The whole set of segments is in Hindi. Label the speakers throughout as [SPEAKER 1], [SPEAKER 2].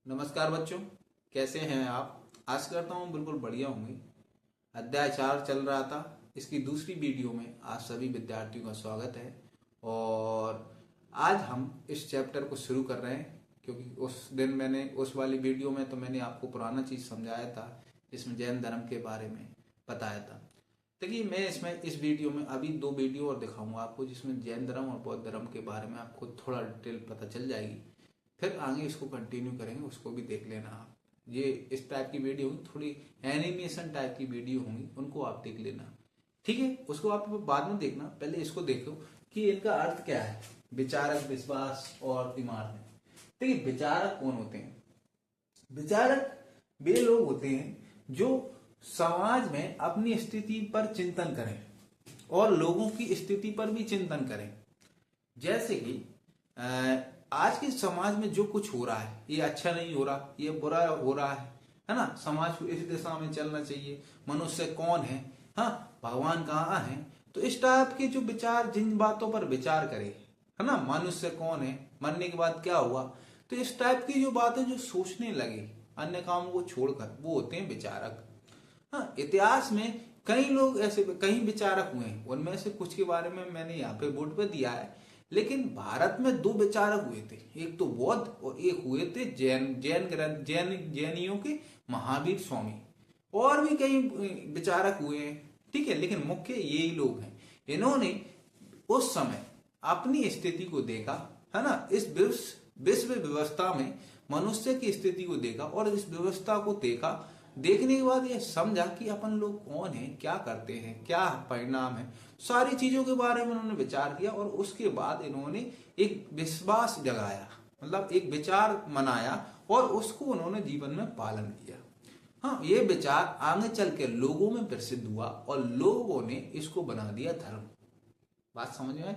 [SPEAKER 1] नमस्कार बच्चों, कैसे हैं आप। आशा करता हूँ बिल्कुल बढ़िया होंगे। अध्याय 4 चल रहा था, इसकी दूसरी वीडियो में आप सभी विद्यार्थियों का स्वागत है। और आज हम इस चैप्टर को शुरू कर रहे हैं, क्योंकि उस दिन मैंने उस वाली वीडियो में तो मैंने आपको पुराना चीज समझाया था, जिसमें जैन धर्म के बारे में बताया था। देखिए, मैं इसमें इस वीडियो में अभी 2 वीडियो और दिखाऊंगा आपको, जिसमें जैन धर्म और बौद्ध धर्म के बारे में आपको थोड़ा डिटेल पता चल जाएगी। फिर आगे इसको कंटिन्यू करेंगे, उसको भी देख लेना आप। ये इस टाइप की वीडियो होगी, थोड़ी एनिमेशन टाइप की वीडियो होंगी, उनको आप देख लेना। ठीक है, उसको आप बाद में देखना, पहले इसको देखो कि इनका अर्थ क्या है। विचारक, विश्वास और इमारत। देखिए, विचारक कौन होते हैं? विचारक वे लोग होते हैं जो समाज में अपनी स्थिति पर चिंतन करें और लोगों की स्थिति पर भी चिंतन करें। जैसे कि आज के समाज में जो कुछ हो रहा है, ये अच्छा नहीं हो रहा, ये बुरा हो रहा है ना। समाज को इस दिशा में चलना चाहिए। मनुष्य कौन है, हाँ, भगवान कहाँ है। तो इस टाइप के जो विचार, जिन बातों पर विचार करे, है ना, मनुष्य कौन है, मरने के बाद क्या हुआ, तो इस टाइप की जो बातें जो सोचने लगे अन्य कामों को छोड़कर, वो होते हैं विचारक। हाँ, इतिहास में कई लोग ऐसे, कई विचारक हुए हैं, उनमें से कुछ के बारे में मैंने यहाँ पे बोर्ड पे दिया है। लेकिन भारत में 2 विचारक हुए थे, एक तो बौद्ध और एक हुए थे जैनियों के महावीर स्वामी। और भी कई विचारक हुए हैं, ठीक है, लेकिन मुख्य यही लोग हैं। इन्होंने उस समय अपनी स्थिति को देखा, है ना, इस विश्व व्यवस्था में मनुष्य की स्थिति को देखा और इस व्यवस्था को देखा। देखने के बाद ये समझा कि अपन लोग कौन है, क्या करते हैं, क्या परिणाम है, सारी चीजों के बारे में उन्होंने विचार किया। और उसके बाद इन्होंने एक विश्वास जगाया, मतलब एक विचार मनाया और उसको उन्होंने जीवन में पालन किया। हाँ, ये विचार आगे चल के लोगों में प्रसिद्ध हुआ और लोगों ने इसको बना दिया धर्म। बात समझ में आए?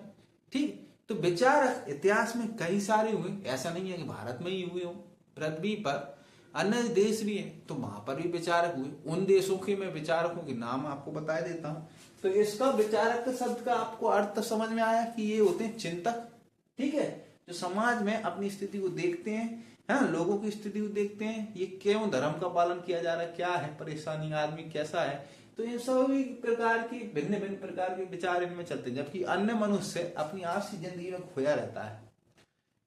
[SPEAKER 1] ठीक। तो विचारक इतिहास में कई सारे हुए, ऐसा नहीं है कि भारत में ही हुए हो। पृथ्वी पर अन्य देश भी हैं, तो वहां पर भी विचारक हुए। उन देशों के मैं विचारकों के नाम आपको बता देता हूं। तो इसका विचारक का शब्द का आपको अर्थ समझ में आया कि ये होते हैं चिंतक। ठीक है, जो समाज में अपनी स्थिति को देखते हैं, है ना, लोगों की स्थिति को देखते हैं, ये क्यों धर्म का पालन किया जा रहा है, क्या है परेशानी, आदमी कैसा है। तो इन सभी प्रकार की भिन्न भिन्न प्रकार के विचार इनमें चलते हैं, जबकि अन्य मनुष्य अपनी आपसी जिंदगी में खोया रहता है।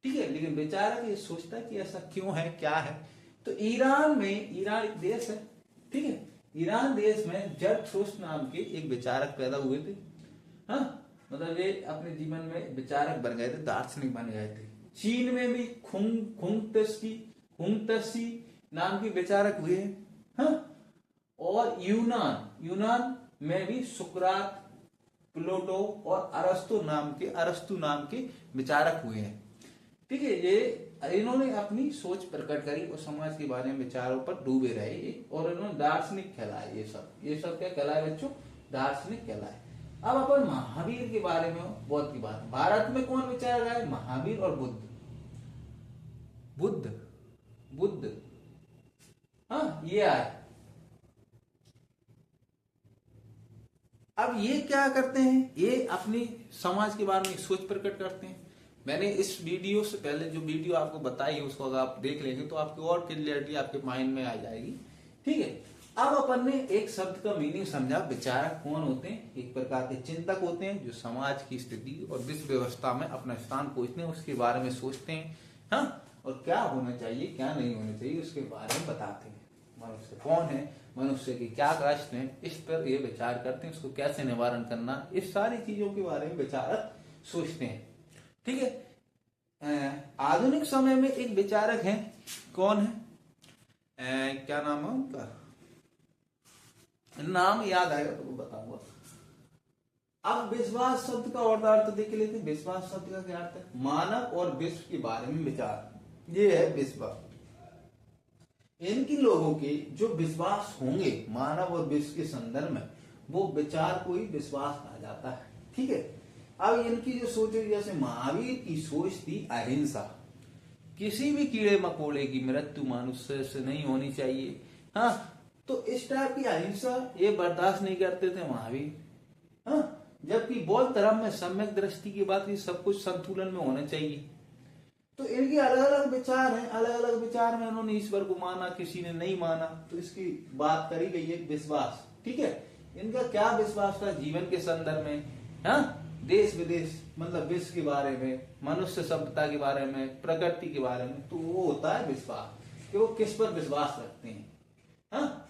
[SPEAKER 1] ठीक है, लेकिन विचारक ये सोचता है कि ऐसा क्यों है, क्या है। तो ईरान एक देश है, ठीक है, ईरान देश में जरथुस्त्र नाम के एक विचारक पैदा हुए थे। हाँ, मतलब ये अपने जीवन में विचारक बन गए थे, दार्शनिक बन गए थे। चीन में भी खुंगत्सी नाम के विचारक हुए हैं। हाँ, और यूनान में भी सुकरात, प्लेटो और अरस्तु नाम के विचारक हुए हैं। ठीक है, ये इन्होंने अपनी सोच प्रकट करी और समाज के बारे में विचारों पर डूबे रहे और इन्होंने दार्शनिक कहलाए। ये सब क्या कहलाए बच्चों? दार्शनिक कहलाए। अब अपन महावीर के बारे में, बौद्ध की बात। भारत में कौन विचारक है? महावीर और बुद्ध। हाँ, ये आए। अब ये क्या करते हैं? ये अपनी समाज के बारे में सोच प्रकट करते हैं। मैंने इस वीडियो से पहले जो वीडियो आपको बताई है, उसको अगर आप देख लेंगे तो आपकी और क्लियरिटी आपके माइंड में आ जाएगी। ठीक है, अब अपन ने एक शब्द का मीनिंग समझा। विचारक कौन होते हैं? एक प्रकार के चिंतक होते हैं जो समाज की स्थिति और विश्व व्यवस्था में अपना स्थान खोजते हैं, उसके बारे में सोचते हैं, हाँ, और क्या होना चाहिए, क्या नहीं होना चाहिए, उसके बारे में बताते हैं। मनुष्य कौन है, मनुष्य के क्या कष्ट हैं, इस पर ये विचार करते हैं, उसको कैसे निवारण करना, इस सारी चीजों के बारे में विचारक सोचते हैं। ठीक है, आधुनिक समय में एक विचारक हैं, कौन है, क्या नाम है उनका, नाम याद आएगा तो वो बताऊंगा। अब विश्वास शब्द का और अर्थ देख लेते। विश्वास शब्द का क्या अर्थ है? मानव और विश्व के बारे में विचार, ये है विश्वास। इनकी लोगों के जो विश्वास होंगे मानव और विश्व के संदर्भ में, वो विचार को ही विश्वास कहा जाता है। ठीक है, अब इनकी जो सोच है, जैसे महावीर की सोच थी अहिंसा, किसी भी कीड़े मकोड़े की मृत्यु मनुष्य से नहीं होनी चाहिए। हाँ, तो इस टाइप की अहिंसा ये बर्दाश्त नहीं करते थे महावीर। हाँ, जबकि बौद्ध धर्म में सम्यक दृष्टि की बात, सब कुछ संतुलन में होना चाहिए। तो इनके अलग अलग विचार हैं, अलग अलग विचार में उन्होंने ईश्वर को माना, किसी ने नहीं माना, तो इसकी बात करी गई है विश्वास। ठीक है, इनका क्या विश्वास था जीवन के संदर्भ में, हाँ, देश विदेश मतलब विश्व के बारे में, मनुष्य सभ्यता के बारे में, प्रकृति के बारे में, तो वो होता है विश्वास कि वो किस पर विश्वास रखते हैं। हाँ,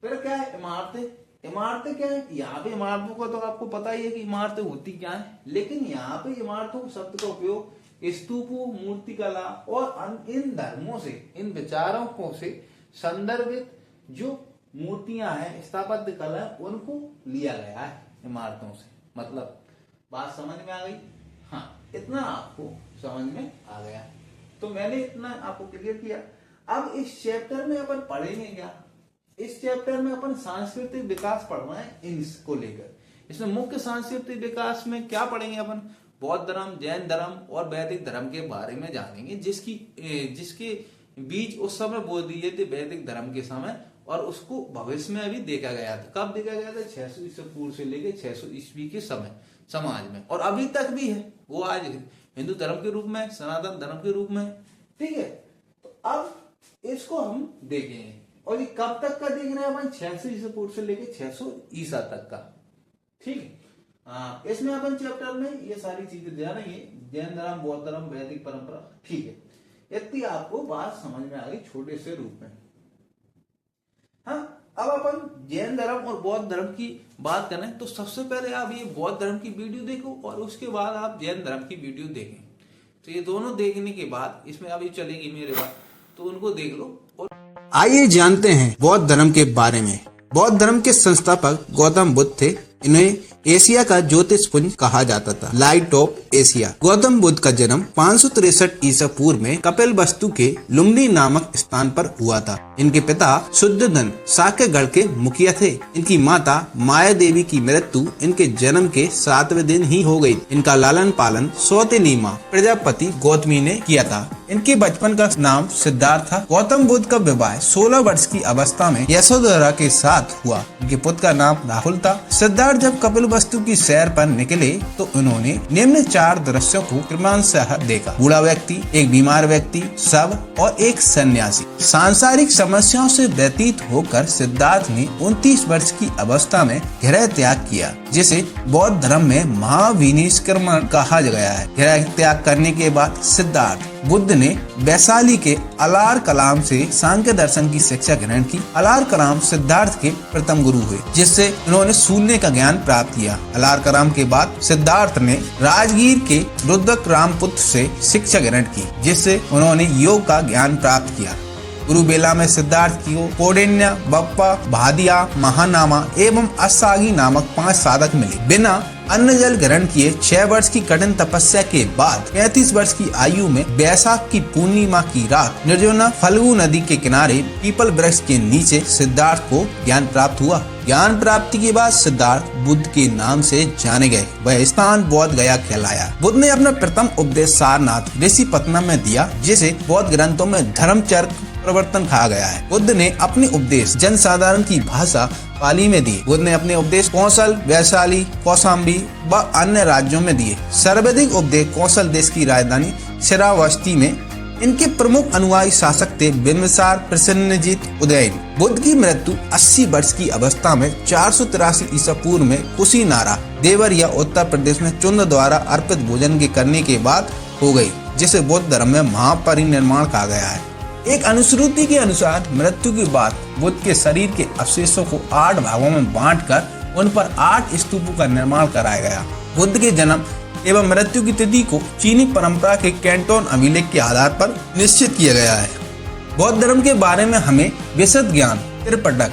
[SPEAKER 1] फिर क्या है, इमारतें। इमारतें क्या है, यहाँ पे इमारतों का तो आपको पता ही है कि इमारतें होती क्या है, लेकिन यहाँ पे इमारतों शब्द का उपयोग स्तूपों, मूर्तिकला और इन धर्मों से, इन विचारों को से संदर्भित जो मूर्तियां हैं, स्थापत्य कला, उनको लिया गया है इमारतों से। मतलब बात समझ में आ गई? हाँ, इतना आपको समझ में आ गया, तो मैंने इतना आपको क्लियर किया। अब इस चैप्टर में अपन पढ़ेंगे क्या? इस चैप्टर में अपन सांस्कृतिक विकास पढ़ना है इनको लेकर। इसमें मुख्य सांस्कृतिक विकास में क्या पढ़ेंगे अपन? बौद्ध धर्म, जैन धर्म और वैदिक धर्म के बारे में जानेंगे, जिसके बीज उस समय बोल दिए थे वैदिक धर्म के समय, और उसको भविष्य में अभी देखा गया था। कब देखा गया था? 600 ईस्वी पूर्व से लेकर 600 ईस्वी के समय समाज में, और अभी तक भी है। वो आज हिंदू धर्म के रूप में, सनातन धर्म के रूप में। ठीक है, तो अब इसको हम देखेंगे, और ये कब तक का देख रहे हैं अपन? 600 ईसा पूर्व से लेकर 600 ईसा तक का। ठीक है, हाँ, इसमें अपन चैप्टर में ये सारी चीजें ध्यान रही है, जैन धर्म, बौद्ध धर्म, वैदिक परंपरा। ठीक है, इतनी आपको बात समझ में आ गई छोटे से रूप में। हाँ, अब अपन जैन धर्म और बौद्ध धर्म की बात करें तो सबसे पहले आप ये बौद्ध धर्म की वीडियो देखो, और उसके बाद आप जैन धर्म की वीडियो देखें। तो ये दोनों देखने के बाद, इसमें अभी चलेगी मेरे बात, तो उनको देख लो। और
[SPEAKER 2] आइए जानते हैं बौद्ध धर्म के बारे में। बौद्ध धर्म के संस्थापक गौतम बुद्ध थे। इन्हें एशिया का ज्योतिषपुंज कहा जाता था, light of Asia. Gautam Buddha का जन्म 563 ईसा पूर्व में कपिलवस्तु के लुम्बिनी नामक स्थान पर हुआ था। इनके पिता शुद्धोधन साक्यगढ़ के मुखिया थे। इनकी माता माया देवी की मृत्यु इनके जन्म के 7वें दिन ही हो गई। इनका लालन पालन सौतेली मां प्रजापति गौतमी ने किया था। इनके बचपन का नाम सिद्धार्थ था। गौतम बुद्ध का विवाह 16 वर्ष की अवस्था में यशोधरा के साथ हुआ। इनके पुत्र का नाम राहुल था। सिद्धार्थ जब कपिलवस्तु की सैर पर निकले तो उन्होंने निम्न 4 दृश्यों को क्रमशः देखा: बूढ़ा व्यक्ति, एक बीमार व्यक्ति, शव और एक सन्यासी। सांसारिक समस्याओं से व्यतीत होकर सिद्धार्थ ने 29 वर्ष की अवस्था में गृह त्याग किया, जिसे बौद्ध धर्म में महाविनिष्क्रमण कहा गया है। गृह त्याग करने के बाद सिद्धार्थ बुद्ध ने वैशाली के अलार कलाम से सांख्य दर्शन की शिक्षा ग्रहण की। अलार कलाम सिद्धार्थ के प्रथम गुरु हुए, जिससे उन्होंने शून्य का ज्ञान प्राप्त किया। अलार कलाम के बाद सिद्धार्थ ने राजगीर के रुद्रक रामपुत्र से शिक्षा ग्रहण की, जिससे उन्होंने योग का ज्ञान प्राप्त किया। गुरुबेला में सिद्धार्थ को कौंडिन्य, बप्पा, भादिया, महानामा एवं असागी नामक 5 साधक मिले। बिना अन्न जल ग्रहण किए 6 वर्ष की कठिन तपस्या के बाद 35 वर्ष की आयु में वैशाख की पूर्णिमा की रात निर्जना फल्गु नदी के किनारे पीपल वृक्ष के नीचे सिद्धार्थ को ज्ञान प्राप्त हुआ। ज्ञान प्राप्ति के बाद सिद्धार्थ बुद्ध के नाम से जाने गए। वह स्थान बौद्ध गया कहलाया। बुद्ध ने अपना प्रथम उपदेश सारनाथ ऋषिपत्तनम में दिया, जिसे बौद्ध ग्रंथों में धर्मचर्क प्रवर्तन कहा गया है। बुद्ध ने अपने उपदेश जनसाधारण की भाषा पाली में दिए। बुद्ध ने अपने उपदेश कौशल, वैशाली, कौशाम्बी व अन्य राज्यों में दिए। सर्वाधिक उपदेश कौशल देश की राजधानी श्रावस्ती में। इनके प्रमुख अनुयायी शासक थे बिंबिसार, प्रसेनजीत, उदयन। बुद्ध की मृत्यु 80 वर्ष की अवस्था में 483 ईसा पूर्व में कुशीनारा, देवरिया, उत्तर प्रदेश में चुंद द्वारा अर्पित भोजन के करने के बाद हो गई, जिसे बौद्ध धर्म में महापरिनिर्वाण कहा गया है। एक अनुश्रुति के अनुसार मृत्यु के बाद बुद्ध के शरीर के अवशेषों को 8 भागों में बांटकर उन पर 8 स्तूपों का निर्माण कराया गया। बुद्ध के जन्म एवं मृत्यु की तिथि को चीनी परंपरा के कैंटोन अभिलेख के आधार पर निश्चित किया गया है। बौद्ध धर्म के बारे में हमें विशद ज्ञान त्रिपिटक,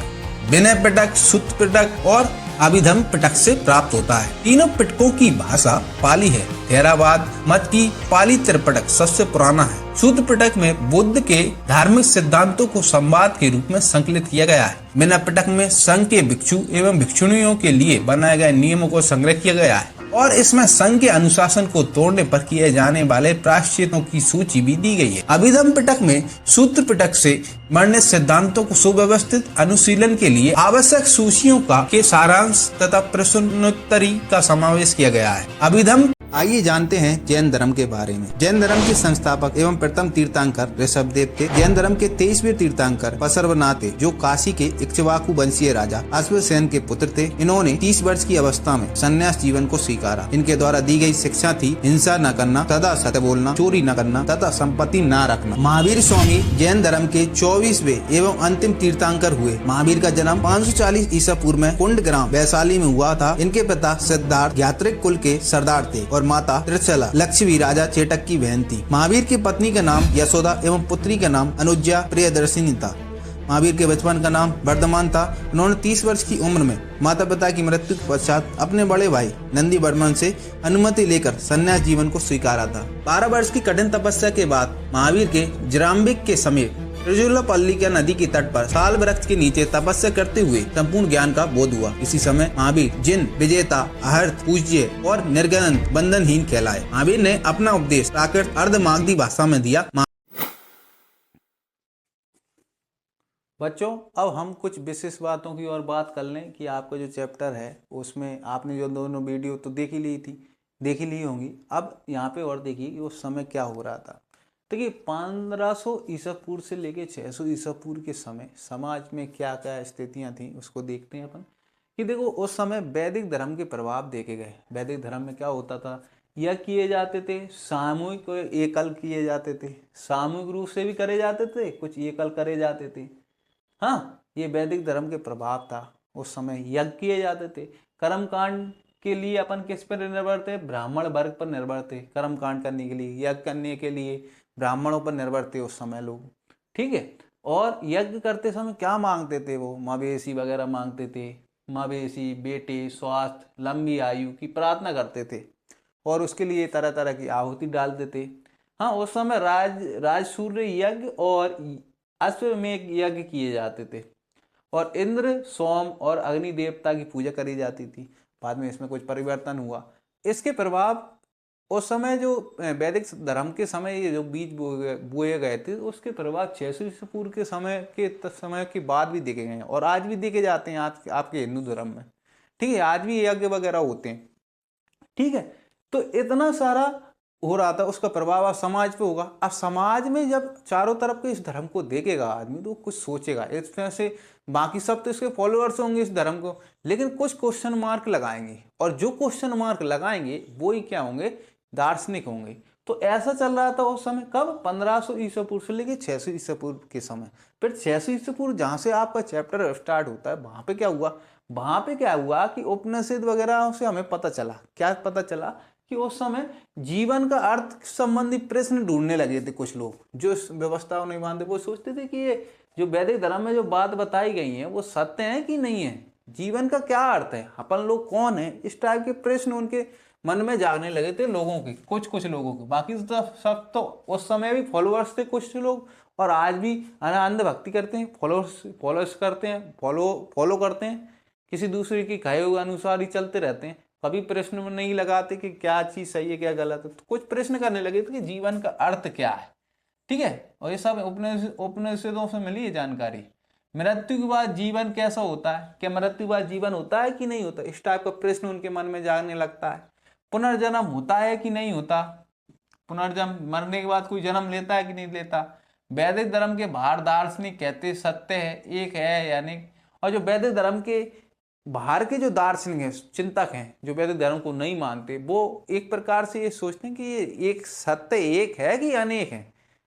[SPEAKER 2] विनय पिटक, सुत्त पिटक और अभिधम्म पिटक से प्राप्त होता है। तीनों पिटकों की भाषा पाली है। थेरावाद मत की पाली त्रिपिटक सबसे पुराना है। सुत्त पिटक में बुद्ध के धार्मिक सिद्धांतों को संवाद के रूप में संकलित किया गया है। विनय पिटक में संघ के भिक्षु एवं भिक्षुणियों के लिए बनाए गए नियमों को संग्रह किया गया है, और इसमें संघ के अनुशासन को तोड़ने पर किए जाने वाले प्रायश्चितों की सूची भी दी गई है। अभिधम्म पिटक में सूत्र पिटक से वर्णित सिद्धांतों को सुव्यवस्थित अनुशीलन के लिए आवश्यक सूचियों का के सारांश तथा प्रश्नोत्तरी का समावेश किया गया है। अभिधम्म आइए जानते हैं जैन धर्म के बारे में। जैन धर्म के संस्थापक एवं प्रथम तीर्थंकर ऋषभदेव थे। जैन धर्म के 23वें तीर्थंकर पसर्वनाथ थे, जो काशी के इक्ष्वाकु वंशीय राजा अश्वसेन के पुत्र थे। इन्होंने 30 वर्ष की अवस्था में संन्यास जीवन को स्वीकारा। इनके द्वारा दी गई शिक्षा थी हिंसा न करना तथा सत्य बोलना, चोरी न करना तथा संपत्ति न रखना। महावीर स्वामी जैन धर्म के 24वें एवं अंतिम तीर्थंकर हुए। महावीर का जन्म 540 ईसा पूर्व में कुंड ग्राम वैशाली में हुआ था। इनके पिता सिद्धार्थ यात्रिक कुल के सरदार थे और माता त्रिशला लक्ष्मी राजा चेटक की बहन थी। महावीर की पत्नी का नाम यशोदा एवं पुत्री का नाम अनुज्जा प्रियदर्शिनी था। महावीर के बचपन का नाम वर्धमान था। उन्होंने 30 वर्ष की उम्र में माता पिता की मृत्यु के पश्चात अपने बड़े भाई नंदी वर्मन से अनुमति लेकर संन्यास जीवन को स्वीकारा था। 12 वर्ष की कठिन तपस्या के बाद महावीर के जराम्बिक के समीप त्रिजुलापल्ली के नदी के तट पर साल वृक्ष के नीचे तपस्या करते हुए संपूर्ण ज्ञान का बोध हुआ। इसी समय महावीर जिन विजेता, अहर्त, पूज्य और निर्गनंत बंधनहीन कहलाए। महावीर ने अपना उपदेश प्राकृत अर्धमागधी भाषा में दिया।
[SPEAKER 1] बच्चों, अब हम कुछ विशेष बातों की और बात कर लें कि आपका जो चैप्टर है उसमें आपने जो दोनों वीडियो तो देख ही ली होंगी। अब यहाँ पे और देखिए कि उस समय क्या हो रहा था। देखिए 1500 ईसा पूर्व से लेके 600 ईसा पूर्व के समय समाज में क्या क्या स्थितियाँ थी उसको देखते हैं अपन। कि देखो उस समय वैदिक धर्म के प्रभाव देखे गए। वैदिक धर्म में क्या होता था, यज्ञ किए जाते थे, सामूहिक एकल किए जाते थे, सामूहिक रूप से भी करे जाते थे, कुछ एकल करे जाते थे। हाँ, ये वैदिक धर्म के प्रभाव था। उस समय यज्ञ किए जाते थे। कर्मकांड के लिए अपन किस पर निर्भर थे, ब्राह्मण वर्ग पर निर्भर थे। कर्मकांड करने के लिए, यज्ञ करने के लिए ब्राह्मणों पर निर्भर थे उस समय लोग, ठीक है। और यज्ञ करते समय क्या मांगते थे वो, मवेशी वगैरह मांगते थे। मवेशी, बेटे, स्वास्थ्य, लंबी आयु की प्रार्थना करते थे और उसके लिए तरह तरह की आहुति डालते थे। हाँ, उस समय राजसूय यज्ञ और अश्वमेध यज्ञ किए जाते थे और इंद्र, सोम और अग्नि देवता की पूजा करी जाती थी। बाद में इसमें कुछ परिवर्तन हुआ। इसके प्रभाव उस समय जो वैदिक धर्म के समय ये जो बीज बोए गए थे उसके प्रभाव 600 ईसा पूर्व के समय के बाद भी देखे गए हैं और आज भी देखे जाते हैं आज आपके हिंदू धर्म में, ठीक है। आज भी यज्ञ वगैरह होते हैं, ठीक है। तो इतना सारा हो रहा था, उसका प्रभाव अब समाज पे होगा। अब समाज में जब चारों तरफ के इस धर्म को देखेगा आदमी तो कुछ सोचेगा। इस तरह से बाकी सब तो इसके फॉलोअर्स होंगे इस धर्म को, लेकिन कुछ क्वेश्चन मार्क लगाएंगे और जो क्वेश्चन मार्क लगाएंगे वो ही क्या होंगे, दार्शनिक होंगे। तो ऐसा चल रहा था उस समय। कब, 1500 ईसा पूर्व से लेके 600 ईसा पूर्व के समय। फिर 600 ईसा पूर्व जहाँ से आपका चैप्टर स्टार्ट होता है वहां पे क्या हुआ कि उपनिषद वगैरह से हमें पता चला। क्या पता चला कि उस समय जीवन का अर्थ संबंधी प्रश्न ढूंढने लगे थे कुछ लोग जो इस व्यवस्था को नहीं मानते। वो सोचते थे कि ये जो वैदिक धर्म में जो बात बताई गई है वो सत्य है कि नहीं है, जीवन का क्या अर्थ है, अपन लोग कौन है, इस टाइप के प्रश्न उनके मन में जागने लगे थे लोगों के, कुछ लोगों के। बाकी तो सब तो उस समय भी फॉलोअर्स थे कुछ लोग और आज भी अंधभक्ति करते हैं, फॉलोअर्स करते हैं, फॉलो करते हैं, किसी दूसरे की कहे हुए अनुसार ही चलते रहते हैं। कभी प्रश्न में नहीं लगाते कि क्या चीज सही है क्या गलत है। तो कुछ प्रश्न करने लगे थे कि जीवन का अर्थ क्या है, ठीक है। और ये सब उपनिषदों से मिली है जानकारी। मृत्यु के बाद जीवन कैसा होता है, क्या मृत्यु के बाद जीवन होता है कि नहीं होता, इस टाइप का प्रश्न उनके मन में जागने लगता है। पुनर्जन्म होता है कि नहीं होता, पुनर्जन्म मरने के बाद कोई जन्म लेता है कि नहीं लेता। वैदिक धर्म के बाहर दार्शनिक कहते सत्य है, एक है यानी। और जो वैदिक धर्म के बाहर के जो दार्शनिक हैं, चिंतक हैं, जो वैदिक धर्म को नहीं मानते, वो एक प्रकार से ये सोचते हैं कि ये एक सत्य एक है कि अनेक है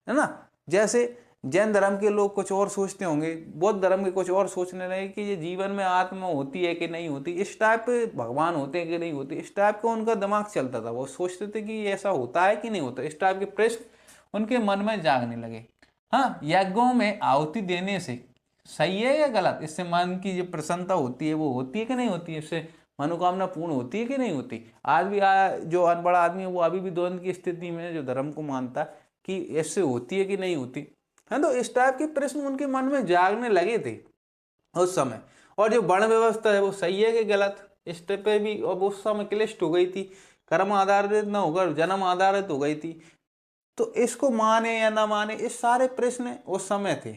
[SPEAKER 1] ना। जैसे जैन धर्म के लोग कुछ और सोचते होंगे, बौद्ध धर्म के कुछ और सोचने लगे कि ये जीवन में आत्मा होती है कि नहीं होती, इस टाइप पे भगवान होते हैं कि नहीं होते, इस टाइप का उनका दिमाग चलता था। वो सोचते थे कि ऐसा होता है कि नहीं होता, इस टाइप के प्रश्न उनके मन में जागने लगे। हाँ, यज्ञों में आहुति देने से सही है या गलत, इससे मन की जो प्रसन्नता होती है वो होती है कि नहीं होती है, इससे मनोकामना पूर्ण होती है कि नहीं होती। आज भी जो अनपढ़ आदमी है वो अभी भी द्वंद की स्थिति में जो धर्म को मानता है कि इससे होती है कि नहीं होती है। तो इस टाइप के प्रश्न उनके मन में जागने लगे थे उस समय। और जो वर्ण व्यवस्था है वो सही है कि गलत, इस पे भी अब उस समय क्लिष्ट हो गई थी, कर्म आधारित न होकर जन्म आधारित हो गई थी। तो इसको माने या ना माने, इस सारे प्रश्न उस समय थे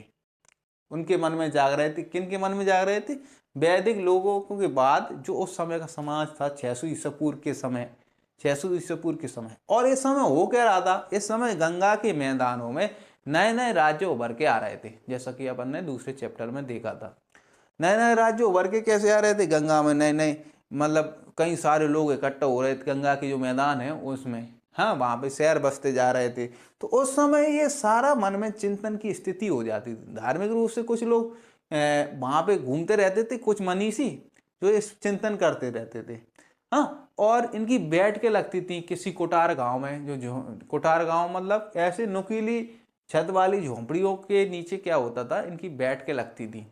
[SPEAKER 1] उनके मन में जाग रहे थे। किन के मन में जाग रहे थे, वैदिक लोगों के बाद जो उस समय का समाज था 600 ईसा पूर्व के समय 600 ईसा पूर्व के समय। और इस समय हो क्या रहा था, इस समय गंगा के मैदानों में नए नए राज्य उभर के आ रहे थे, जैसा कि अपन ने दूसरे चैप्टर में देखा था। नए नए राज्य उभर के कैसे आ रहे थे, गंगा में नए नए मतलब कई सारे लोग इकट्ठा हो रहे थे गंगा के जो मैदान है उसमें, हाँ वहाँ पे शहर बसते जा रहे थे। तो उस समय ये सारा मन में चिंतन की स्थिति हो जाती थी। धार्मिक रूप से कुछ लोग वहाँ पे घूमते रहते थे, कुछ मनीषी जो इस चिंतन करते रहते थे, हाँ। और इनकी बैठ के लगती थी किसी कुटार गांव में, जो कुटार गांव मतलब ऐसे नुकीली छत वाली झोंपड़ियों के नीचे क्या होता था, इनकी बैठ के लगती थी,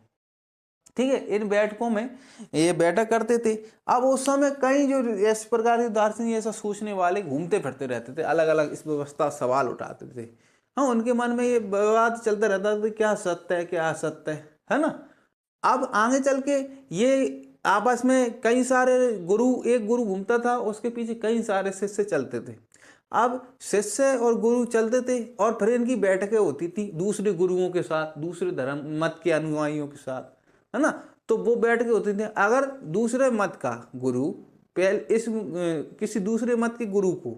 [SPEAKER 1] ठीक है। इन बैठकों में ये बैठक करते थे। अब उस समय कई जो इस प्रकार के दार्शनिक ऐसा सोचने वाले घूमते फिरते रहते थे, अलग अलग इस व्यवस्था सवाल उठाते थे, हाँ। उनके मन में ये विवाद चलता रहता था, क्या सत्य है क्या असत्य है ना। अब आगे चल के ये आपस में कई सारे गुरु, एक गुरु घूमता था, उसके पीछे कई सारे शिष्य चलते थे। अब शिष्य और गुरु चलते थे और फिर इनकी बैठकें होती थी दूसरे गुरुओं के साथ, दूसरे धर्म मत के अनुयायियों के साथ, है ना। तो वो बैठ के होते थे। अगर दूसरे मत का गुरु पहले किसी दूसरे मत के गुरु को,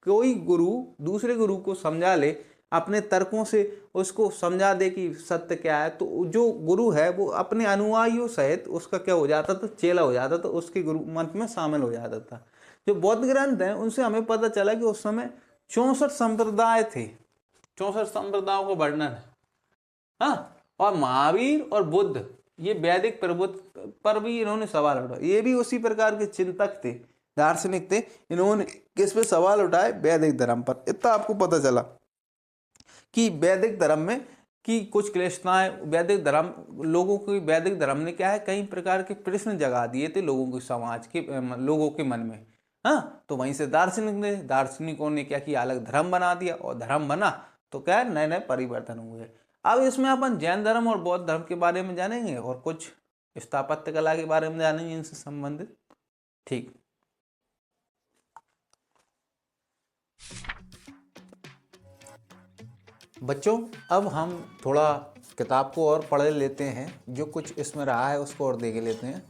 [SPEAKER 1] कोई गुरु दूसरे गुरु को समझा ले, अपने तर्कों से उसको समझा दे कि सत्य क्या है, तो जो गुरु है वो अपने अनुयायियों सहित उसका क्या हो जाता था, चेला हो जाता था, उसके गुरु मत में शामिल हो जाता था। जो बौद्ध ग्रंथ हैं उनसे हमें पता चला कि उस समय 64 संप्रदाय थे, 64 संप्रदायों का वर्णन है, हाँ। और महावीर और बुद्ध ये वैदिक प्रभुत्व पर भी इन्होंने सवाल उठाया, ये भी उसी प्रकार के चिंतक थे, दार्शनिक थे। इन्होंने किस पे सवाल उठाए, वैदिक धर्म पर। इतना आपको पता चला कि वैदिक धर्म में कि कुछ क्लेशताएं, वैदिक धर्म लोगों की, वैदिक धर्म ने क्या है कई प्रकार के प्रश्न जगा दिए थे लोगों के, समाज के लोगों के मन में, हाँ। तो वहीं से दार्शनिकों ने क्या किया, अलग धर्म बना दिया, और धर्म बना तो क्या नए नए परिवर्तन हुए। अब इसमें अपन जैन धर्म और बौद्ध धर्म के बारे में जानेंगे और कुछ स्थापत्य कला के बारे में जानेंगे इनसे संबंधित, ठीक। बच्चों अब हम थोड़ा किताब को और पढ़ लेते हैं, जो कुछ इसमें रहा है उसको और देख लेते हैं,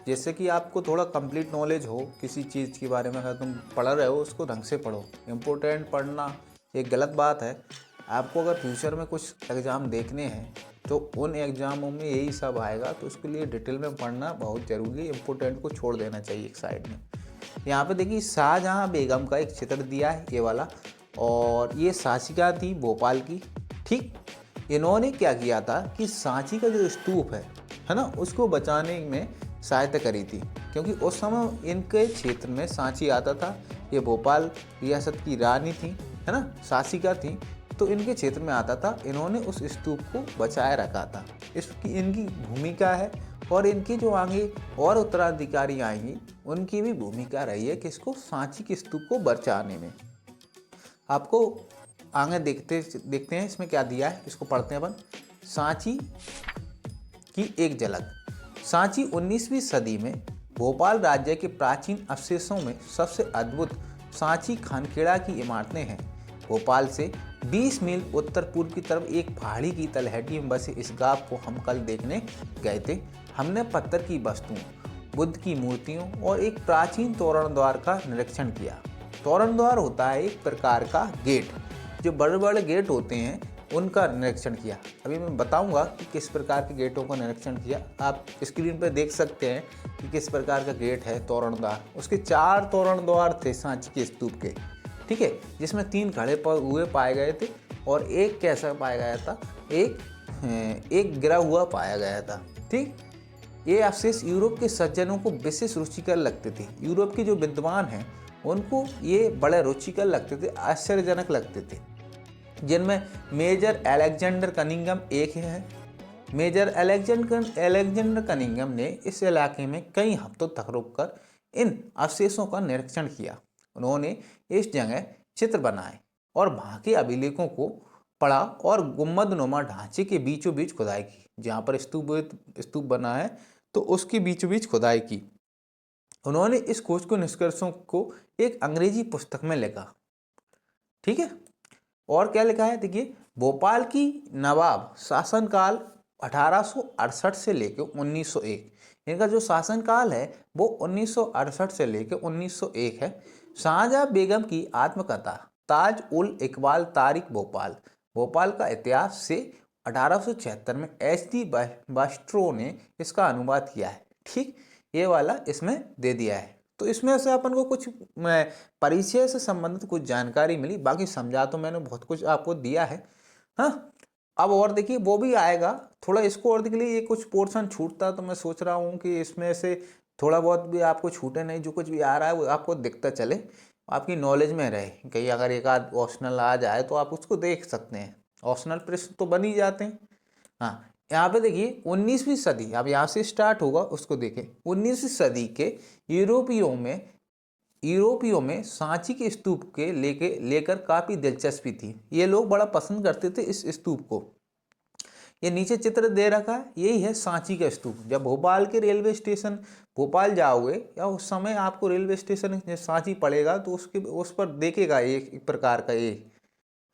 [SPEAKER 1] जैसे कि आपको थोड़ा कंप्लीट नॉलेज हो किसी चीज़ के बारे में। अगर तुम पढ़ रहे हो उसको ढंग से पढ़ो, इम्पोर्टेंट पढ़ना एक गलत बात है। आपको अगर फ्यूचर में कुछ एग्ज़ाम देखने हैं तो उन एग्ज़ामों में यही सब आएगा, तो उसके लिए डिटेल में पढ़ना बहुत ज़रूरी है, इम्पोर्टेंट को छोड़ देना चाहिए एक साइड में। यहाँ पे देखिए शाहजहाँ बेगम का एक चित्र दिया है ये वाला, और ये शासिका थी भोपाल की, ठीक। इन्होंने क्या किया था कि सांची का जो स्तूप है ना, उसको बचाने में सहायता करी थी, क्योंकि उस समय इनके क्षेत्र में सांची आता था। ये भोपाल रियासत की रानी थी, है ना, शासिका थी, तो इनके क्षेत्र में आता था। इन्होंने उस स्तूप को बचाए रखा था, इसकी इनकी भूमिका है। और इनके जो आगे और उत्तराधिकारी आएंगी उनकी भी भूमिका रही है किसको, सांची के स्तूप को बचाने में। आपको आगे देखते हैं इसमें क्या दिया है, इसको पढ़ते हैं अपन। सांची की एक झलक। सांची 19वीं सदी में भोपाल राज्य के प्राचीन अवशेषों में सबसे अद्भुत सांची खानखेड़ा की इमारतें हैं। भोपाल से 20 मील उत्तर पूर्व की तरफ एक पहाड़ी की तलहटी में बसे इस गांव को हम कल देखने गए थे। हमने पत्थर की वस्तुओं, बुद्ध की मूर्तियों और एक प्राचीन तोरण द्वार का निरीक्षण किया। तोरण द्वार होता है एक प्रकार का गेट, जो बड़े बड़े गेट होते हैं उनका निरीक्षण किया। अभी मैं बताऊंगा कि किस प्रकार के गेटों का निरीक्षण किया। आप स्क्रीन पर देख सकते हैं कि किस प्रकार का गेट है तोरण द्वार। उसके 4 तोरण द्वार थे सांची के स्तूप के, ठीक है, जिसमें 3 खड़े हुए पाए गए थे और एक कैसा पाया गया था, एक गिरा हुआ पाया गया था, ठीक। ये अवशेष यूरोप के सज्जनों को विशेष रुचिकर लगते थे। यूरोप के जो विद्वान हैं उनको ये बड़े रुचिकर लगते थे, आश्चर्यजनक लगते थे, जिनमें मेजर अलेक्जेंडर कनिंघम एक है। मेजर अलेक्जेंडर कनिंघम ने इस इलाके में कई हफ्तों तक रुककर इन अवशेषों का निरीक्षण किया। उन्होंने इस जगह चित्र बनाए और वहाँ के अभिलेखों को पढ़ा और गुम्बदनुमा ढांचे के बीचों बीच खुदाई की। जहाँ पर स्तूप बना है तो उसके बीचों बीच खुदाई की। उन्होंने इस खोज को निष्कर्षों को एक अंग्रेजी पुस्तक में लिखा, ठीक है। और क्या लिखा है देखिए, भोपाल की नवाब शासनकाल 1868 से लेकर 1901। इनका जो शासनकाल है वो 1968 से लेकर 1901 है। शाहजहां बेगम की आत्मकथा ताज उल इकबाल तारिक भोपाल, भोपाल का इतिहास से 1876 में एच डी बास्ट्रो ने इसका अनुवाद किया है। ठीक, ये वाला इसमें दे दिया है। तो इसमें से अपन को कुछ परिचय से संबंधित कुछ जानकारी मिली, बाकी समझा तो मैंने बहुत कुछ आपको दिया है। हाँ, अब और देखिए वो भी आएगा थोड़ा, इसको और देखिए ये कुछ पोर्शन छूटता तो मैं सोच रहा हूँ कि इसमें से थोड़ा बहुत भी आपको छूटे नहीं, जो कुछ भी आ रहा है वो आपको दिखता चले, आपकी नॉलेज में रहे। कहीं अगर एक आध ऑप्शनल आ जाए तो आप उसको देख सकते हैं, ऑप्शनल प्रश्न तो बन ही जाते हैं। हाँ, यहाँ पे देखिए 19वीं सदी, अब यहाँ से स्टार्ट होगा उसको देखें। 19वीं सदी के यूरोपियों में सांची के स्तूप के लेकर काफी दिलचस्पी थी। ये लोग बड़ा पसंद करते थे इस स्तूप को। ये नीचे चित्र दे रखा है, यही है सांची का स्तूप। जब भोपाल के रेलवे स्टेशन भोपाल जाओगे या उस समय आपको रेलवे स्टेशन सांची पड़ेगा तो उस पर देखेगा एक प्रकार का ये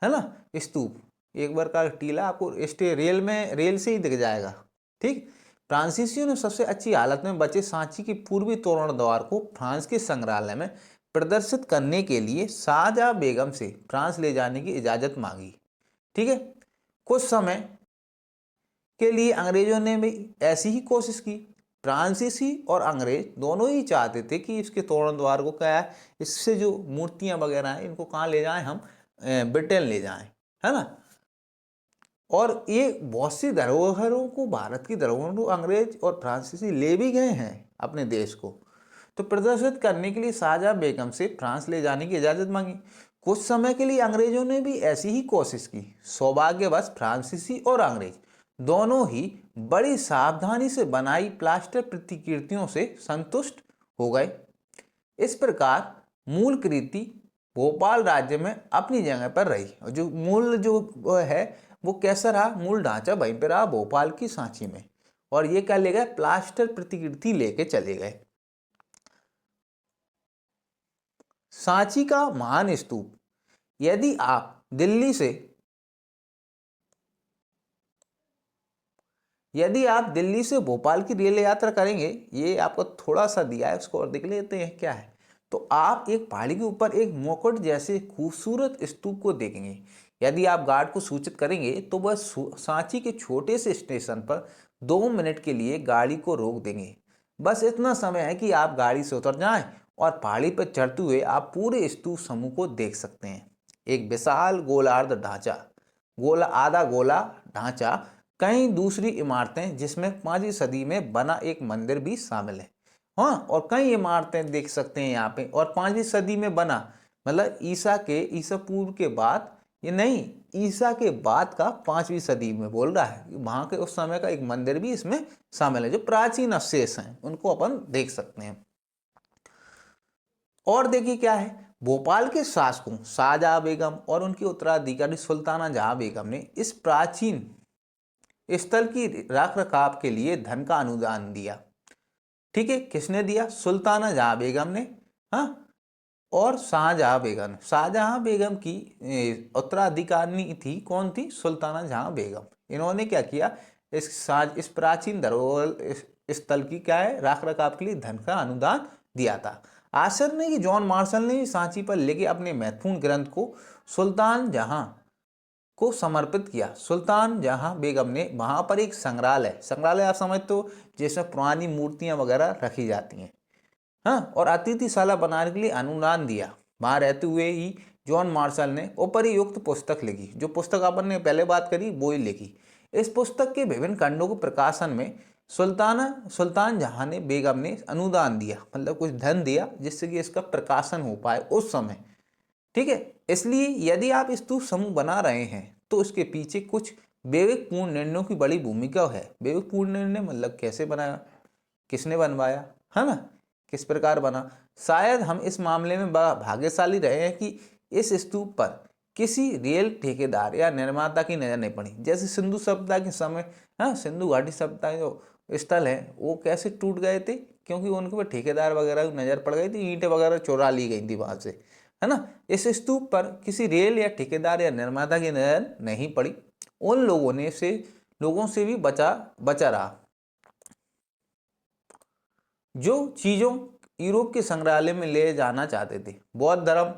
[SPEAKER 1] है ना स्तूप, एक बार का टीला आपको रेल से ही दिख जाएगा। ठीक, फ्रांसीसियों ने सबसे अच्छी हालत में बचे सांची के पूर्वी तोरण द्वार को फ्रांस के संग्रहालय में प्रदर्शित करने के लिए शाहजहां बेगम से फ्रांस ले जाने की इजाजत मांगी। ठीक है, कुछ समय के लिए अंग्रेजों ने भी ऐसी ही कोशिश की। फ्रांसीसी और अंग्रेज दोनों ही चाहते थे कि इसके तोरण द्वार को क्या है, इससे जो मूर्तियां वगैरह हैं इनको कहाँ ले जाएं, हम ब्रिटेन ले जाएं, है ना। और ये बहुत सी धरोहरों को, भारत की धरोहरों को अंग्रेज और फ्रांसीसी ले भी गए हैं अपने देश को। तो प्रदर्शित करने के लिए शाहजहां बेगम से फ्रांस ले जाने की इजाज़त मांगी। कुछ समय के लिए अंग्रेजों ने भी ऐसी ही कोशिश की। सौभाग्यवश फ्रांसीसी और अंग्रेज दोनों ही बड़ी सावधानी से बनाई प्लास्टर प्रतिकृतियों से संतुष्ट हो गए। इस प्रकार मूल कृति भोपाल राज्य में अपनी जगह पर रही। और जो मूल जो है वो कैसा रहा, मूल ढांचा वहीं पर रहा भोपाल की सांची में। और ये क्या ले गए, प्लास्टर प्रतिकृति लेके चले गए। सांची का महान स्तूप, यदि आप दिल्ली से भोपाल की रेल यात्रा करेंगे, ये आपको थोड़ा सा दिया है, उसको और देख लेते हैं क्या है। तो आप एक पहाड़ी के ऊपर एक मुकुट जैसे खूबसूरत स्तूप को देखेंगे। यदि आप गार्ड को सूचित करेंगे तो वह सांची के छोटे से स्टेशन पर 2 मिनट के लिए गाड़ी को रोक देंगे। बस इतना समय है कि आप गाड़ी से उतर जाएं और पहाड़ी पर चढ़ते हुए आप पूरे स्तूप समूह को देख सकते हैं। एक विशाल गोलार्ध ढांचा, आधा गोला ढांचा, कई दूसरी इमारतें जिसमें 5वीं सदी में बना एक मंदिर भी शामिल है। हाँ, और कई इमारतें देख सकते हैं यहाँ पे। और 5वीं सदी में बना मतलब ईसा पूर्व के बाद, ये नहीं, ईसा के बाद का 5वीं सदी में बोल रहा है। वहाँ के उस समय का एक मंदिर भी इसमें शामिल है। जो प्राचीन अवशेष हैं उनको अपन देख सकते हैं। और देखिए क्या है, भोपाल के शासकों शाहजहां बेगम और उनकी उत्तराधिकारी सुल्ताना जहां बेगम ने इस प्राचीन स्थल की रख रखाव के लिए धन का अनुदान दिया। ठीक है, किसने दिया, सुल्ताना जहां बेगम ने। हाँ, और शाहजहां बेगम की उत्तराधिकारी थी, कौन थी, सुल्ताना जहां बेगम। इन्होंने क्या किया, इस प्राचीन धरोहर स्थल की क्या है, रख रखाव के लिए धन का अनुदान दिया था। आश्चर्य नहीं कि जॉन मार्शल ने सांची पर लेके अपने महत्वपूर्ण ग्रंथ को सुल्तान जहां को समर्पित किया। सुल्तान जहां बेगम ने वहां पर एक संग्रहालय आप समझते हो जिसमें पुरानी मूर्तियां वगैरह रखी जाती हैं, हाँ, और अतिथिशाला बनाने के लिए अनुदान दिया। वहां रहते हुए ही जॉन मार्शल ने उपरियुक्त पुस्तक लिखी। जो पुस्तक अपन ने पहले बात करी वो ही लिखी। इस पुस्तक के विभिन्न खंडों के प्रकाशन में सुल्तान जहां ने बेगम ने अनुदान दिया, मतलब कुछ धन दिया जिससे कि इसका प्रकाशन हो पाए उस समय। ठीक है, इसलिए यदि आप स्तूप समूह बना रहे हैं तो उसके पीछे कुछ विवेकपूर्ण निर्णयों की बड़ी भूमिका है। विवेकपूर्ण निर्णय मतलब कैसे बनाया, किसने बनवाया, है ना, किस प्रकार बना। शायद हम इस मामले में बड़ा भाग्यशाली रहे हैं कि इस स्तूप पर किसी रेल ठेकेदार या निर्माता की नजर नहीं पड़ी। जैसे सिंधु सभ्यता के समय, हाँ, सिंधु घाटी सभ्यता जो स्थल है वो कैसे टूट गए थे, क्योंकि उनके ऊपर ठेकेदार वगैरह की नजर पड़ गई थी, ईंटें वगैरह चुरा ली गई थी वहां से, है ना। इस स्तूप पर किसी रेल या ठेकेदार या निर्माता की नजर नहीं पड़ी। उन लोगों से भी बचा रहा। जो चीजों यूरोप के संग्रहालय में ले जाना चाहते थे। बौद्ध धर्म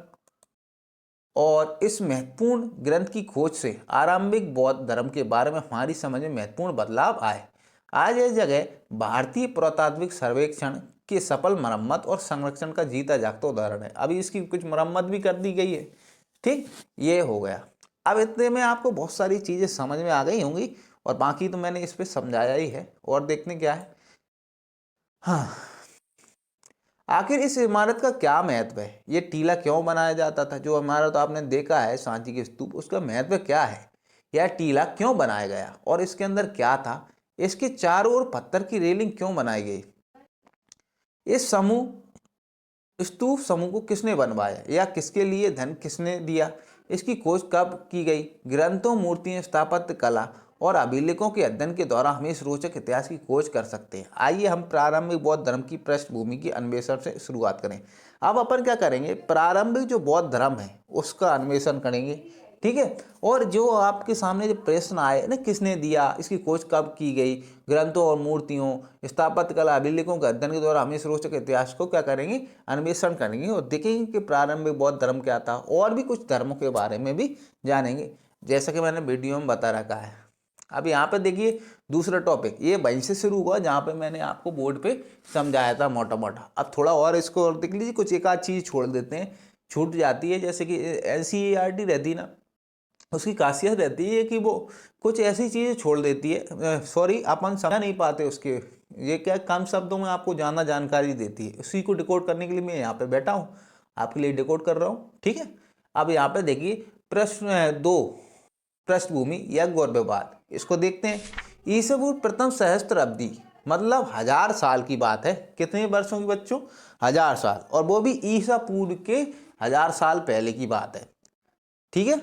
[SPEAKER 1] और इस महत्वपूर्ण ग्रंथ की खोज से आरंभिक बौद्ध धर्म के बारे में हमारी समझ में महत्वपूर्ण बदलाव आए। आज यह जगह भारतीय पुरातात्विक सर्वेक्षण के सफल मरम्मत और संरक्षण का जीता जागता उदाहरण है। अभी इसकी कुछ मरम्मत भी कर दी गई है। ठीक, ये हो गया। अब इतने में आपको बहुत सारी चीजें समझ में आ गई होंगी और बाकी तो मैंने इस पे समझाया ही है। और देखने क्या है, हाँ, आखिर इस इमारत का क्या महत्व है? ये टीला क्यों बनाया जाता था? जो इमारत आपने देखा है सांची के स्तूप, उसका महत्व क्या है? यह टीला क्यों बनाया गया और इसके अंदर क्या था? इसके चारों ओर पत्थर की रेलिंग क्यों बनाई गई? इस स्तूप समूह को किसने बनवाया या किसके लिए धन किसने दिया? इसकी खोज कब की गई? ग्रंथों, मूर्तियों, स्थापत्य कला और अभिलेखों के अध्ययन के द्वारा हम इस रोचक इतिहास की खोज कर सकते हैं। आइए हम प्रारंभिक बौद्ध धर्म की पृष्ठभूमि की अन्वेषण से शुरुआत करें। अब अपन क्या करेंगे, प्रारंभिक जो बौद्ध धर्म है उसका अन्वेषण करेंगे। ठीक है, और जो आपके सामने जो प्रश्न आए ना, किसने दिया, इसकी खोज कब की गई, ग्रंथों और मूर्तियों, स्थापत्य कला, अभिलेखों के अध्ययन के द्वारा हम इस रोचक इतिहास को क्या करेंगे, अन्वेषण करेंगे और देखेंगे कि प्रारंभिक बौद्ध धर्म क्या था। और भी कुछ धर्मों के बारे में भी जानेंगे, जैसा कि मैंने वीडियो में बता रखा है। अब यहाँ पे देखिए दूसरा टॉपिक, ये वहीं से शुरू हुआ जहाँ पे मैंने आपको बोर्ड पे समझाया था मोटा मोटा। अब थोड़ा और इसको और देख लीजिए, कुछ एक आध चीज़ छोड़ देते हैं, छूट जाती है। जैसे कि NCERT रहती ना, उसकी खासियत रहती है कि वो कुछ ऐसी चीज़ें छोड़ देती है, सॉरी अपन समझ नहीं पाते उसके, ये क्या कम शब्दों में आपको ज़्यादा जानकारी देती है। उसी को डिकोड करने के लिए मैं यहाँ पे बैठा हूँ, आपके लिए डिकोड कर रहा हूँ। ठीक है, अब यहाँ पे देखिए प्रश्न 2, पृष्ठभूमि या गौरववाद, इसको देखते हैं। ईसा पूर्व प्रथम सहस्त्राब्दी मतलब 1000 साल की बात है। कितने वर्षों की बच्चों? 1000 साल, और वो भी ईसा पूर्व के 1000 साल पहले की बात है। ठीक है,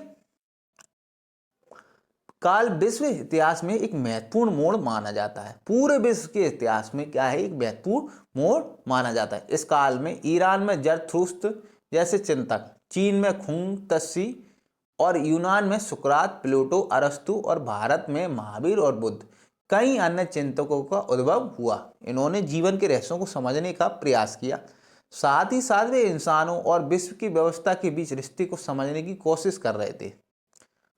[SPEAKER 1] काल विश्व इतिहास में एक महत्वपूर्ण मोड़ माना जाता है। पूरे विश्व के इतिहास में क्या है, एक महत्वपूर्ण मोड़ माना जाता है। इस काल में ईरान में जरथुस्त्र जैसे चिंतक, चीन में खुंग त्सी और यूनान में सुकरात, प्लेटो, अरस्तु और भारत में महावीर और बुद्ध, कई अन्य चिंतकों का उद्भव हुआ। इन्होंने जीवन के रहस्यों को समझने का प्रयास किया, साथ ही साथ वे इंसानों और विश्व की व्यवस्था के बीच रिश्ते को समझने की कोशिश कर रहे थे।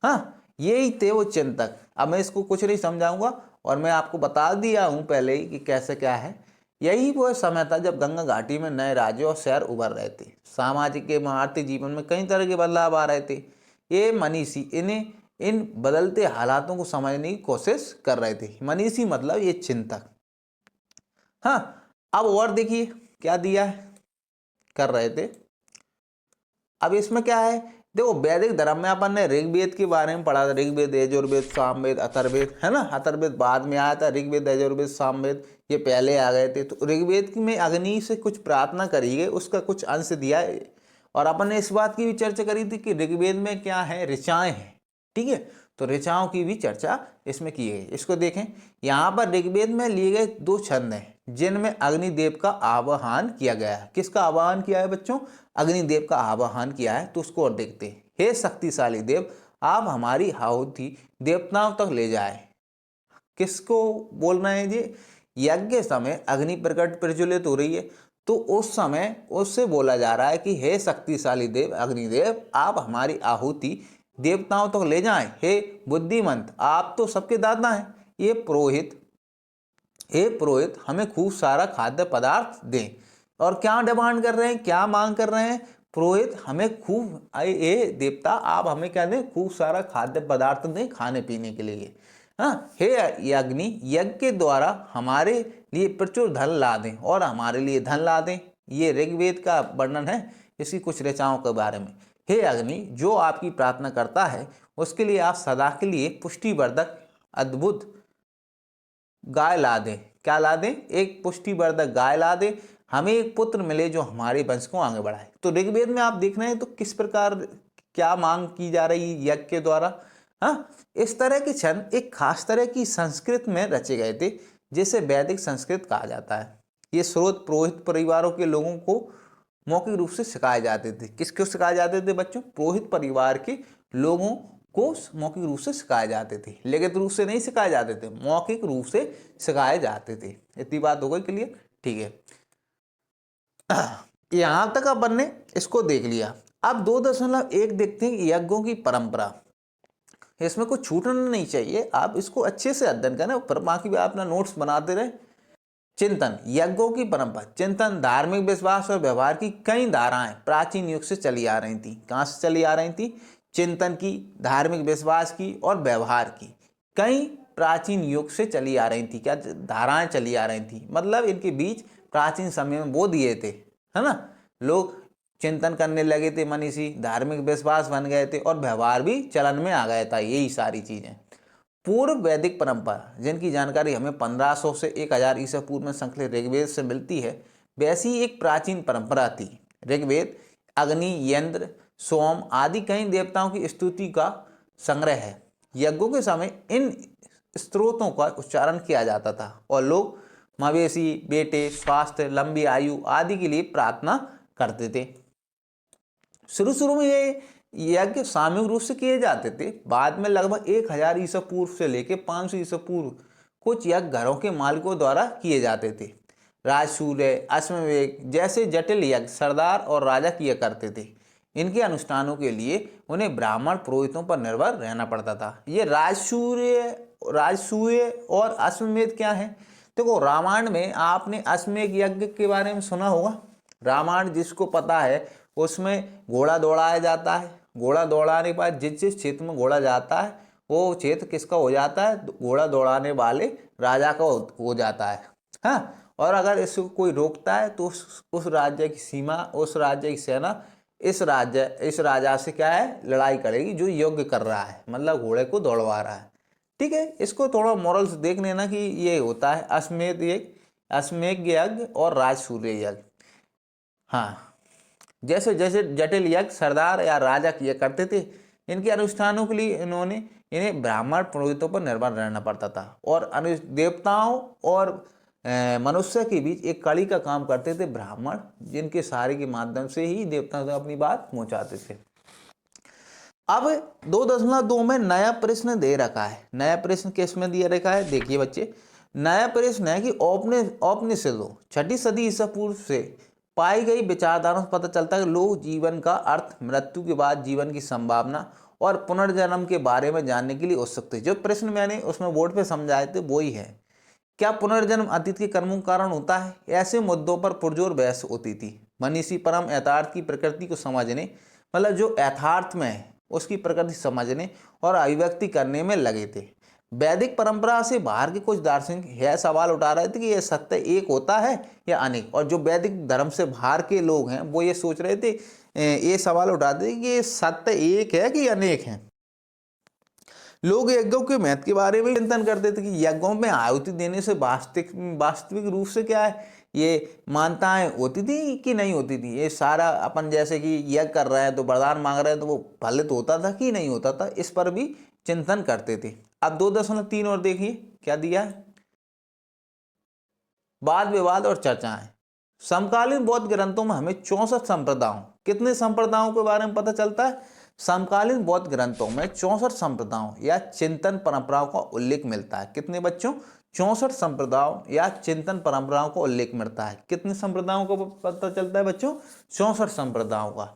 [SPEAKER 1] हाँ, यही थे वो चिंतक। अब मैं इसको कुछ नहीं समझाऊंगा और मैं आपको बता दिया हूं पहले ही कि कैसे क्या है। यही वो समय था जब गंगा घाटी में नए राज्य और शहर उभर रहे थे। सामाजिक के आर्थिक जीवन में कई तरह के बदलाव आ रहे थे। ये मनीषी इन्हें इन बदलते हालातों को समझने की कोशिश कर रहे थे। मनीषी मतलब ये चिंतक। हाँ, अब और देखिए क्या दिया है, कर रहे थे। अब इसमें क्या है, देखो वैदिक धर्म में अपन ने ऋग्वेद के बारे में पढ़ा था। ऋग्वेद, यजुर्वेद, सामवेद, अथर्ववेद, है ना। अथर्ववेद बाद में आया था, ऋग्वेद, यजुर्वेद, सामवेद ये पहले आ गए थे। तो ऋग्वेद में अग्नि से कुछ प्रार्थना करी गई, उसका कुछ अंश दिया है। और अपन ने इस बात की भी चर्चा करी थी कि ऋग्वेद में क्या है, ऋचाएं हैं। ठीक है, तो ऋचाओं की भी चर्चा इसमें की गई। इसको देखें, यहाँ पर ऋग्वेद में लिए गए 2 छंद हैं जिनमें अग्निदेव का आवाहन किया गया है। किसका आवाहन किया है बच्चों? अग्निदेव का आवाहन किया है। तो उसको और देखते हैं। हे शक्तिशाली देव, आप हमारी आहुति देवताओं तक ले जाए। किसको बोल रहे हैं जी? यज्ञ समय अग्नि प्रकट प्रज्वलित हो रही है, तो उस समय उससे बोला जा रहा है कि हे शक्तिशाली देव अग्निदेव, आप हमारी आहुति देवताओं तक ले जाएं। हे बुद्धिमंत, आप तो सबके दाता हैं। हे पुरोहित, हमें खूब सारा खाद्य पदार्थ दें। और क्या डिमांड कर रहे हैं, क्या मांग कर रहे हैं? पुरोहित हमें खूब, ये देवता आप हमें क्या दें? खूब सारा खाद्य पदार्थ दें खाने पीने के लिए। हाँ, हे अग्नि, यज्ञ के द्वारा हमारे लिए प्रचुर धन ला दें और हमारे लिए धन ला दें। ये ऋग्वेद का वर्णन है इसकी कुछ ऋचाओं के बारे में। हे अग्नि, जो आपकी प्रार्थना करता है उसके लिए आप सदा के लिए पुष्टिवर्धक अद्भुत गाय ला दें। क्या ला दें? एक पुष्टिवर्धक गाय ला दें। हमें एक पुत्र मिले जो हमारे वंश को आगे बढ़ाए। तो ऋग्वेद में आप देख रहे हैं तो किस प्रकार क्या मांग की जा रही है यज्ञ के द्वारा। हाँ, इस तरह के छंद एक खास तरह की संस्कृत में रचे गए थे जिसे वैदिक संस्कृत कहा जाता है। ये स्रोत पुरोहित परिवारों के लोगों को मौखिक रूप से सिखाए जाते थे। किसको सिखाए जाते थे बच्चों? पुरोहित परिवार के लोगों को मौखिक रूप से सिखाए जाते थे। लिखित रूप से नहीं सिखाए जाते थे, मौखिक रूप से सिखाए जाते थे। इतनी बात हो गई क्लियर? ठीक है।
[SPEAKER 3] यहाँ तक अपन ने इसको देख लिया। अब 2.1 देखते हैं यज्ञों की परंपरा। इसमें कुछ छूटना नहीं चाहिए, आप इसको अच्छे से अध्ययन करें, फिर बाकी भी अपना नोट्स बनाते रहे। चिंतन, यज्ञों की परंपरा। चिंतन धार्मिक विश्वास और व्यवहार की कई धाराएं प्राचीन युग से चली आ रही थी। कहाँ से चली आ रही थी? चिंतन की, धार्मिक विश्वास की और व्यवहार की कई प्राचीन युग से चली आ रही थी। क्या धाराएं चली आ रही थी? मतलब इनके बीच प्राचीन समय में वो दिए थे, है ना। लोग चिंतन करने लगे थे, मनीषी धार्मिक विश्वास बन गए थे और व्यवहार भी चलन में आ गया था। यही सारी चीजें पूर्व वैदिक परंपरा, जिनकी जानकारी हमें 1500 से 1000 ईसा पूर्व में संकलित ऋग्वेद से मिलती है, वैसी एक प्राचीन परंपरा थी। ऋग्वेद अग्नि, यंत्र, सोम आदि कई देवताओं की स्तुति का संग्रह है। यज्ञों के समय इन स्त्रोतों का उच्चारण किया जाता था और लोग मवेशी, बेटे, स्वास्थ्य, लंबी आयु आदि के लिए प्रार्थना करते थे। शुरू शुरू में ये यज्ञ सामूहिक रूप से किए जाते थे। बाद में लगभग 1000 ईसा पूर्व से लेकर 500 ईसा पूर्व कुछ यज्ञ घरों के मालिकों द्वारा किए जाते थे। राजसूय, अश्वमेध जैसे जटिल यज्ञ सरदार और राजा किया करते थे। इनके अनुष्ठानों के लिए उन्हें ब्राह्मण पुरोहितों पर निर्भर रहना पड़ता था। ये राजसूय और अश्वमेध क्या है? देखो, रामायण में आपने अश्वमेध यज्ञ के बारे में सुना होगा। रामायण जिसको पता है, उसमें घोड़ा दौड़ाया जाता है। घोड़ा दौड़ाने के बाद जिस जिस क्षेत्र में घोड़ा जाता है वो क्षेत्र किसका हो जाता है? घोड़ा दौड़ाने वाले राजा का हो जाता है। हाँ, और अगर इसको कोई रोकता है तो उस राज्य की सीमा, उस राज्य की सेना इस राजा से क्या है? लड़ाई करेगी, जो योग्य कर रहा है, मतलब घोड़े को दौड़वा रहा है। ठीक है, इसको थोड़ा मॉरल्स देख लेना कि ये होता है अश्वमेध यज्ञ और राजसूय यज्ञ। हाँ, जैसे जैसे जटिल यज्ञ सरदार या राजा किया करते थे, इनके अनुष्ठानों के लिए इन्हें ब्राह्मण पुरोहितों पर निर्भर रहना पड़ता था और देवताओं और मनुष्य के बीच एक कड़ी का काम करते थे ब्राह्मण, जिनके सहारे के माध्यम से ही देवताओं तक अपनी बात पहुंचाते थे। अब 2.2 में नया प्रश्न दे रखा है। नया प्रश्न किस में दिया रखा है? देखिए बच्चे, नया प्रश्न है कि उपनिषदों 6ठी सदी ईसा पूर्व से पाई गई विचारधाराओं से पता चलता है कि लोग जीवन का अर्थ, मृत्यु के बाद जीवन की संभावना और पुनर्जन्म के बारे में जानने के लिए उत्सुक थे। जो प्रश्न मैंने उसमें बोर्ड पे समझाए थे वही है। क्या पुनर्जन्म अतीत के कर्मों के कारण होता है? ऐसे मुद्दों पर पुरजोर बहस होती थी। मनीषी परम यथार्थ की प्रकृति को समझने, मतलब जो यथार्थ में है उसकी प्रकृति समझने और अभिव्यक्ति करने में लगे थे। वैदिक परंपरा से बाहर के कुछ दार्शनिक यह सवाल उठा रहे थे कि यह सत्य एक होता है या अनेक, और जो वैदिक धर्म से बाहर के लोग हैं वो ये सोच रहे थे, ये सवाल उठाते थे कि ये सत्य एक है कि अनेक है। लोग यज्ञों के महत्व के बारे में चिंतन करते थे कि यज्ञों में आहुति देने से वास्तविक रूप से क्या है, ये मान्यताएं होती थी कि नहीं होती थी। ये सारा अपन जैसे कि यज्ञ कर रहे हैं तो वरदान मांग रहे हैं तो वो फलित होता था कि नहीं होता था, इस पर भी चिंतन करते थे। अब 2.3 और देखिए क्या दिया है। वाद विवाद और चर्चाएं। समकालीन बौद्ध ग्रंथों में हमें 64 संप्रदायों, कितने संप्रदायों के बारे में पता चलता है? समकालीन बौद्ध ग्रंथों में 64 संप्रदायों या चिंतन परंपराओं का उल्लेख मिलता है। कितने बच्चों? 64 संप्रदायों या चिंतन परंपराओं का उल्लेख मिलता है। कितने संप्रदायों को पता चलता है बच्चों? 64 संप्रदायों का।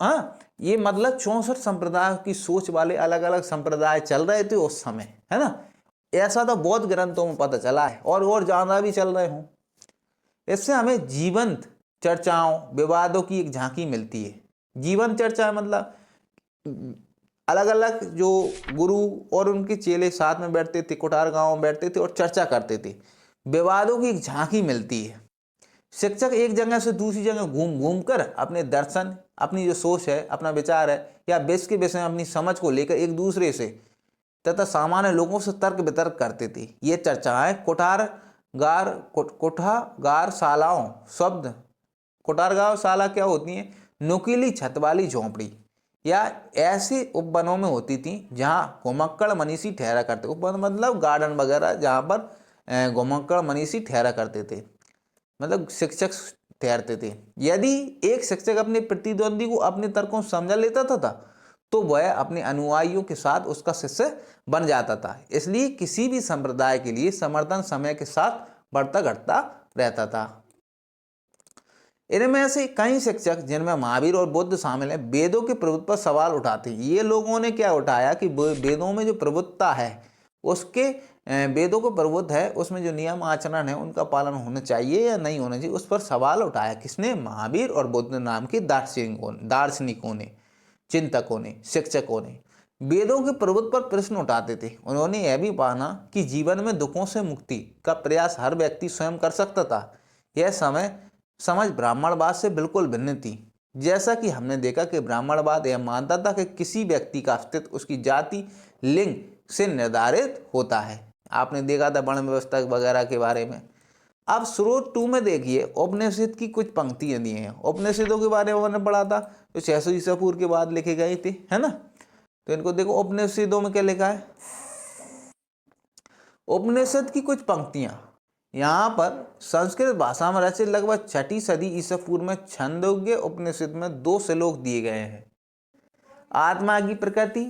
[SPEAKER 3] हाँ, ये मतलब 64 संप्रदायों की सोच वाले अलग अलग संप्रदाय चल रहे थे उस समय, है ना। ऐसा तो बौद्ध ग्रंथों में पता चला है और ज्यादा भी चल रहे हों। इससे हमें जीवंत चर्चाओं, विवादों की एक झांकी मिलती है। जीवंत चर्चा मतलब अलग अलग जो गुरु और उनके चेले साथ में बैठते थे, कुठार गांव में बैठते थे और चर्चा करते थे। विवादों की एक झांकी मिलती है। शिक्षक एक जगह से दूसरी जगह घूम घूम कर अपने दर्शन, अपनी जो सोच है, अपना विचार है या विश्व के विषय में अपनी समझ को लेकर एक दूसरे से तथा सामान्य लोगों से तर्क वितर्क करते थे। ये चर्चाएं कोठागार शालाओं, शब्द कोठारगांव शाला क्या होती है? नुकीली छत वाली झोंपड़ी या ऐसे उपवनों में होती थी जहां घुमक्कड़ मनीषी ठहरा करते। उपवन मतलब गार्डन वगैरह, जहां पर घुमक्कड़ मनीषी ठहरा करते थे, मतलब शिक्षक ठहरते थे। यदि एक शिक्षक अपने प्रतिद्वंदी को अपने तर्कों समझा लेता था तो वह अपने अनुयायियों के साथ उसका शिष्य बन जाता था। इसलिए किसी भी संप्रदाय के लिए समर्थन समय के साथ बढ़ता घटता रहता था। इनमें से कई शिक्षक, जिनमें महावीर और बुद्ध शामिल हैं, वेदों के प्रभुत्व पर सवाल उठाते हैं। ये लोगों ने क्या उठाया कि वेदों में जो प्रभुत्वता है उसके वेदों को प्रभुत्व है, उसमें जो नियम आचरण है उनका पालन होना चाहिए या नहीं होना चाहिए, उस पर सवाल उठाया। किसने? महावीर और बुद्ध नाम के दार्शनिकों ने, चिंतकों ने, शिक्षकों ने वेदों के प्रभुत्व पर प्रश्न उठाते थे। उन्होंने यह भी माना कि जीवन में दुखों से मुक्ति का प्रयास हर व्यक्ति स्वयं कर सकता था। यह समझ ब्राह्मणवाद से बिल्कुल भिन्न थी। जैसा कि हमने देखा कि ब्राह्मणवाद यह मानता था कि किसी व्यक्ति का अस्तित्व उसकी जाति, लिंग से निर्धारित होता है। आपने देखा था वर्ण व्यवस्था वगैरह के बारे में। अब स्रोत 2 में देखिए, उपनिषद की कुछ पंक्तियां दी हैं। उपनिषदों के बारे में मैंने पढ़ा था, तो 600 ईसा पूर्व के बाद लिखे गए थे, है ना। तो इनको देखो, उपनिषदों में क्या लिखा है। उपनिषद की कुछ पंक्तियां यहाँ पर संस्कृत भाषा में रचित लगभग 6ठी सदी ईसा पूर्व में छंदोग्य उपनिषद में 2 श्लोक दिए गए हैं। आत्मा की प्रकृति,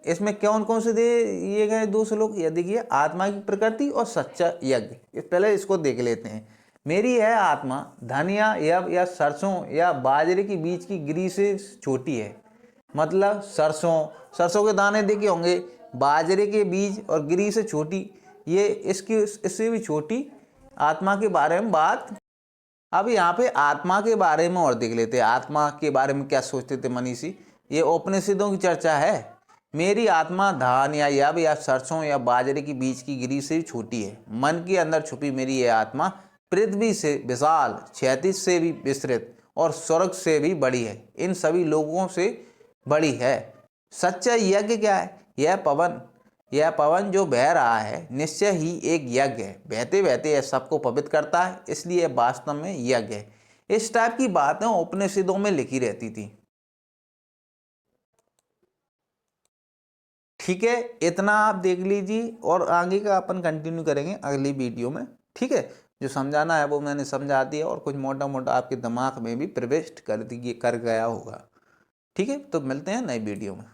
[SPEAKER 3] इसमें कौन कौन से दिए गए 2 श्लोक? ये देखिए, आत्मा की प्रकृति और सच्चा यज्ञ। पहले इसको देख लेते हैं। मेरी है आत्मा धन या यव या सरसों या बाजरे के बीज की गिरी से छोटी है। मतलब सरसों के दाने देखे होंगे, बाजरे के बीज और गिरी से छोटी, ये इससे भी छोटी आत्मा के बारे में बात। अब यहाँ पे आत्मा के बारे में और देख लेते हैं, आत्मा के बारे में क्या सोचते थे मनीषी। ये उपनिषदों की चर्चा है। मेरी आत्मा धान या यव या सरसों या बाजरे की बीज की गिरी से छोटी है। मन के अंदर छुपी मेरी यह आत्मा पृथ्वी से विशाल, क्षैतिज से भी विस्तृत और स्वर्ग से भी बड़ी है। इन सभी लोगों से बड़ी है। सच्चा यज्ञ क्या है? यह पवन जो बह रहा है निश्चय ही एक यज्ञ है। बहते बहते यह सबको पवित्र करता है, इसलिए यह वास्तव में यज्ञ है। इस टाइप की बातें उपनिषदों में लिखी रहती थी। ठीक है, इतना आप देख लीजिए और आगे का अपन कंटिन्यू करेंगे अगली वीडियो में। ठीक है, जो समझाना है वो मैंने समझा दिया और कुछ मोटा मोटा आपके दिमाग में भी प्रविष्ट कर गया होगा। ठीक है, तो मिलते हैं नई वीडियो में।